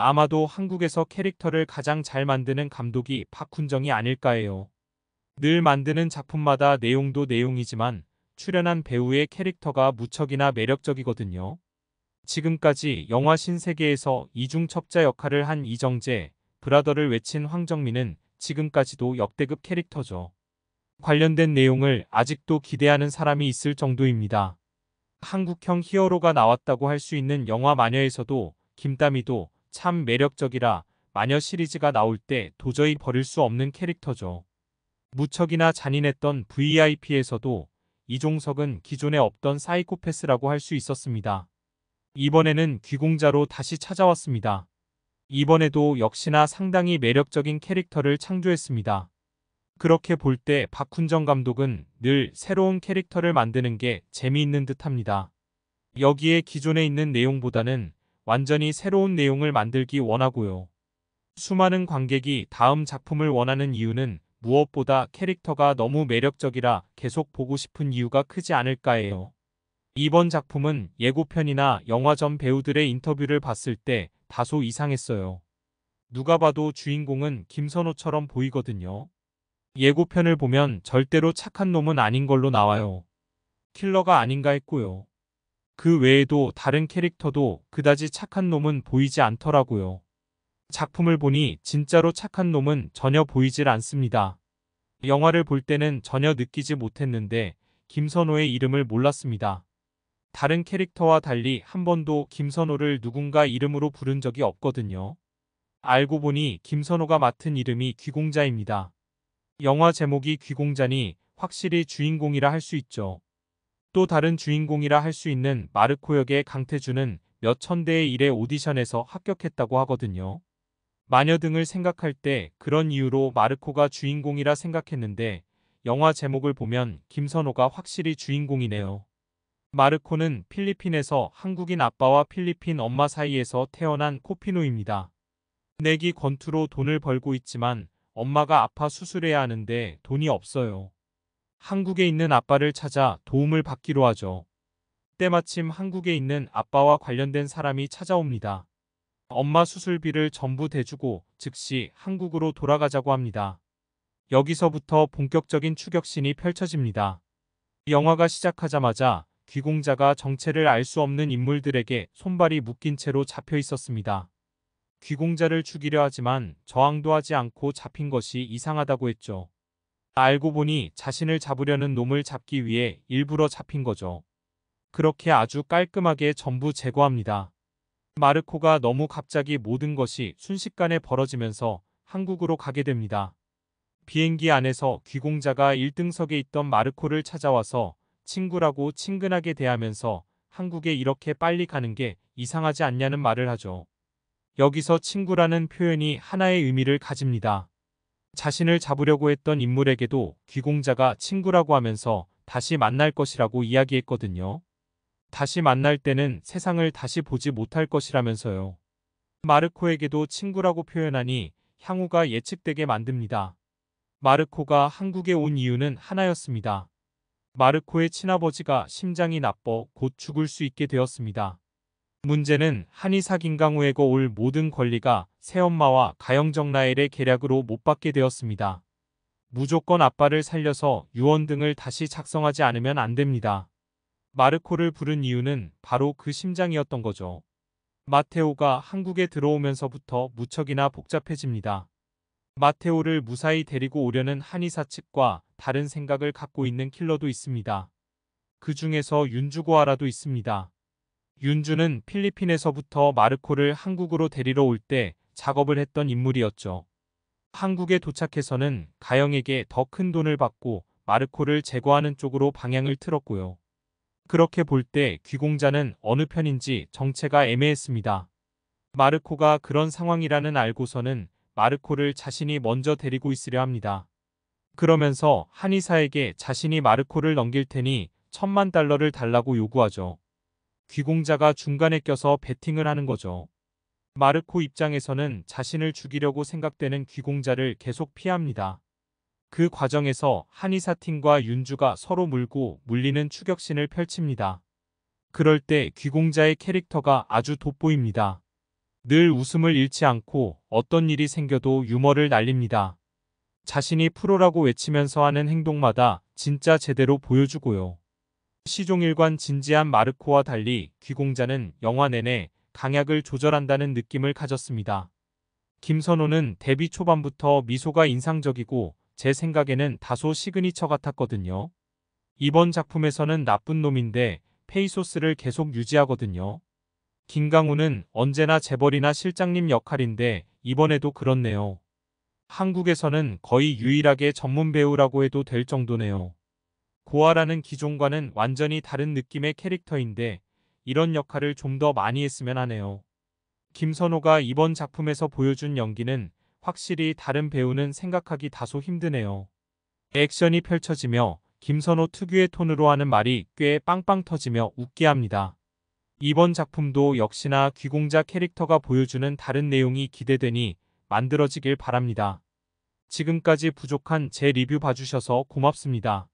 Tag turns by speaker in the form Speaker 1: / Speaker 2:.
Speaker 1: 아마도 한국에서 캐릭터를 가장 잘 만드는 감독이 박훈정이 아닐까 해요. 늘 만드는 작품마다 내용도 내용이지만 출연한 배우의 캐릭터가 무척이나 매력적이거든요. 지금까지 영화 신세계에서 이중첩자 역할을 한 이정재, 브라더를 외친 황정민은 지금까지도 역대급 캐릭터죠. 관련된 내용을 아직도 기대하는 사람이 있을 정도입니다. 한국형 히어로가 나왔다고 할 수 있는 영화 마녀에서도 김다미도 참 매력적이라 마녀 시리즈가 나올 때 도저히 버릴 수 없는 캐릭터죠. 무척이나 잔인했던 VIP에서도 이종석은 기존에 없던 사이코패스라고 할 수 있었습니다. 이번에는 귀공자로 다시 찾아왔습니다. 이번에도 역시나 상당히 매력적인 캐릭터를 창조했습니다. 그렇게 볼 때 박훈정 감독은 늘 새로운 캐릭터를 만드는 게 재미있는 듯합니다. 여기에 기존에 있는 내용보다는 완전히 새로운 내용을 만들기 원하고요. 수많은 관객이 다음 작품을 원하는 이유는 무엇보다 캐릭터가 너무 매력적이라 계속 보고 싶은 이유가 크지 않을까 해요. 이번 작품은 예고편이나 영화 전 배우들의 인터뷰를 봤을 때 다소 이상했어요. 누가 봐도 주인공은 김선호처럼 보이거든요. 예고편을 보면 절대로 착한 놈은 아닌 걸로 나와요. 킬러가 아닌가 했고요. 그 외에도 다른 캐릭터도 그다지 착한 놈은 보이지 않더라고요. 작품을 보니 진짜로 착한 놈은 전혀 보이질 않습니다. 영화를 볼 때는 전혀 느끼지 못했는데 김선호의 이름을 몰랐습니다. 다른 캐릭터와 달리 한 번도 김선호를 누군가 이름으로 부른 적이 없거든요. 알고 보니 김선호가 맡은 이름이 귀공자입니다. 영화 제목이 귀공자니 확실히 주인공이라 할 수 있죠. 또 다른 주인공이라 할 수 있는 마르코 역의 강태준은 몇 천대의 1의 오디션에서 합격했다고 하거든요. 마녀 등을 생각할 때 그런 이유로 마르코가 주인공이라 생각했는데 영화 제목을 보면 김선호가 확실히 주인공이네요. 마르코는 필리핀에서 한국인 아빠와 필리핀 엄마 사이에서 태어난 코피노입니다. 내기 권투로 돈을 벌고 있지만 엄마가 아파 수술해야 하는데 돈이 없어요. 한국에 있는 아빠를 찾아 도움을 받기로 하죠. 때마침 한국에 있는 아빠와 관련된 사람이 찾아옵니다. 엄마 수술비를 전부 대주고 즉시 한국으로 돌아가자고 합니다. 여기서부터 본격적인 추격신이 펼쳐집니다. 영화가 시작하자마자 귀공자가 정체를 알 수 없는 인물들에게 손발이 묶인 채로 잡혀 있었습니다. 귀공자를 죽이려 하지만 저항도 하지 않고 잡힌 것이 이상하다고 했죠. 알고 보니 자신을 잡으려는 놈을 잡기 위해 일부러 잡힌 거죠. 그렇게 아주 깔끔하게 전부 제거합니다. 마르코가 너무 갑자기 모든 것이 순식간에 벌어지면서 한국으로 가게 됩니다. 비행기 안에서 귀공자가 1등석에 있던 마르코를 찾아와서 친구라고 친근하게 대하면서 한국에 이렇게 빨리 가는 게 이상하지 않냐는 말을 하죠. 여기서 친구라는 표현이 하나의 의미를 가집니다. 자신을 잡으려고 했던 인물에게도 귀공자가 친구라고 하면서 다시 만날 것이라고 이야기했거든요. 다시 만날 때는 세상을 다시 보지 못할 것이라면서요. 마르코에게도 친구라고 표현하니 향후가 예측되게 만듭니다. 마르코가 한국에 온 이유는 하나였습니다. 마르코의 친아버지가 심장이 나빠 곧 죽을 수 있게 되었습니다. 문제는 한의사 김강우에게 올 모든 권리가 새엄마와 가영정 라엘의 계략으로 못 받게 되었습니다. 무조건 아빠를 살려서 유언 등을 다시 작성하지 않으면 안 됩니다. 마르코를 부른 이유는 바로 그 심장이었던 거죠. 마테오가 한국에 들어오면서부터 무척이나 복잡해집니다. 마테오를 무사히 데리고 오려는 한의사 측과 다른 생각을 갖고 있는 킬러도 있습니다. 그 중에서 윤주고아라도 있습니다. 윤주는 필리핀에서부터 마르코를 한국으로 데리러 올 때 작업을 했던 인물이었죠. 한국에 도착해서는 가영에게 더 큰 돈을 받고 마르코를 제거하는 쪽으로 방향을 틀었고요. 그렇게 볼 때 귀공자는 어느 편인지 정체가 애매했습니다. 마르코가 그런 상황이라는 알고서는 마르코를 자신이 먼저 데리고 있으려 합니다. 그러면서 한의사에게 자신이 마르코를 넘길 테니 $10,000를 달라고 요구하죠. 귀공자가 중간에 껴서 베팅을 하는 거죠. 마르코 입장에서는 자신을 죽이려고 생각되는 귀공자를 계속 피합니다. 그 과정에서 한의사 팀과 윤주가 서로 물고 물리는 추격신을 펼칩니다. 그럴 때 귀공자의 캐릭터가 아주 돋보입니다. 늘 웃음을 잃지 않고 어떤 일이 생겨도 유머를 날립니다. 자신이 프로라고 외치면서 하는 행동마다 진짜 제대로 보여주고요. 시종일관 진지한 마르코와 달리 귀공자는 영화 내내 강약을 조절한다는 느낌을 가졌습니다. 김선호는 데뷔 초반부터 미소가 인상적이고 제 생각에는 다소 시그니처 같았거든요. 이번 작품에서는 나쁜 놈인데 페이소스를 계속 유지하거든요. 김강우는 언제나 재벌이나 실장님 역할인데 이번에도 그렇네요. 한국에서는 거의 유일하게 전문 배우라고 해도 될 정도네요. 고아라는 기존과는 완전히 다른 느낌의 캐릭터인데 이런 역할을 좀 더 많이 했으면 하네요. 김선호가 이번 작품에서 보여준 연기는 확실히 다른 배우는 생각하기 다소 힘드네요. 액션이 펼쳐지며 김선호 특유의 톤으로 하는 말이 꽤 빵빵 터지며 웃게 합니다. 이번 작품도 역시나 귀공자 캐릭터가 보여주는 다른 내용이 기대되니 만들어지길 바랍니다. 지금까지 부족한 제 리뷰 봐주셔서 고맙습니다.